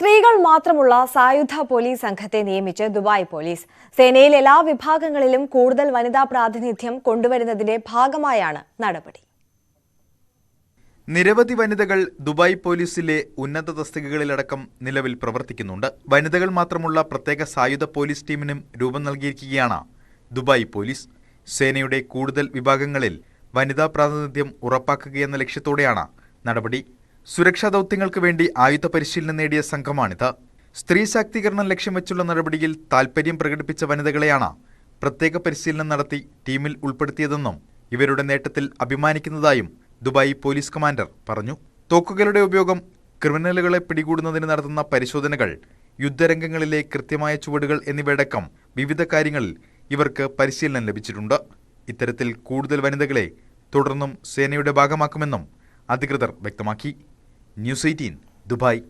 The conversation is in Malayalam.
സ്ത്രീകൾ മാത്രമുള്ള സായുധ പോലീസ് സംഘത്തെ നിയമിച്ച് ദുബായ് പോലീസ്. സേനയിൽ എല്ലാ വിഭാഗങ്ങളിലും കൂടുതൽ വനിതാ പ്രാതിനിധ്യം കൊണ്ടുവരുന്നതിന്റെ ഭാഗമായാണ് നടപടി. നിരവധി വനിതകൾ ദുബായ് പോലീസിലെ ഉന്നത തസ്തികകളിലടക്കം നിലവിൽ പ്രവർത്തിക്കുന്നുണ്ട്. വനിതകൾ മാത്രമുള്ള പ്രത്യേക സായുധ പോലീസ് ടീമിനും രൂപം നൽകിയിരിക്കുകയാണ് ദുബായ് പോലീസ്. സേനയുടെ കൂടുതൽ വിഭാഗങ്ങളിൽ വനിതാ പ്രാതിനിധ്യം ഉറപ്പാക്കുകയെന്ന ലക്ഷ്യത്തോടെയാണ് നടപടി. സുരക്ഷാ ദൗത്യങ്ങൾക്ക് വേണ്ടി ആയുധ പരിശീലനം നേടിയ സംഘമാണിത്. സ്ത്രീ ശാക്തീകരണം ലക്ഷ്യം വെച്ചുള്ള നടപടിയിൽ താൽപര്യം പ്രകടിപ്പിച്ച വനിതകളെയാണ് പ്രത്യേക പരിശീലനം നടത്തി ടീമിൽ ഉൾപ്പെടുത്തിയതെന്നും ഇവരുടെ നേട്ടത്തിൽ അഭിമാനിക്കുന്നതായും ദുബായ് പോലീസ് കമാൻഡർ പറഞ്ഞു. തോക്കുകളുടെ ഉപയോഗം, ക്രിമിനലുകളെ പിടികൂടുന്നതിന് നടത്തുന്ന പരിശോധനകൾ, യുദ്ധരംഗങ്ങളിലെ കൃത്യമായ ചുവടുകൾ എന്നിവയടക്കം വിവിധ കാര്യങ്ങളിൽ ഇവർക്ക് പരിശീലനം ലഭിച്ചിട്ടുണ്ട്. ഇത്തരത്തിൽ കൂടുതൽ വനിതകളെ തുടർന്നും സേനയുടെ ഭാഗമാക്കുമെന്നും അധികൃതർ വ്യക്തമാക്കി. News 18 Dubai.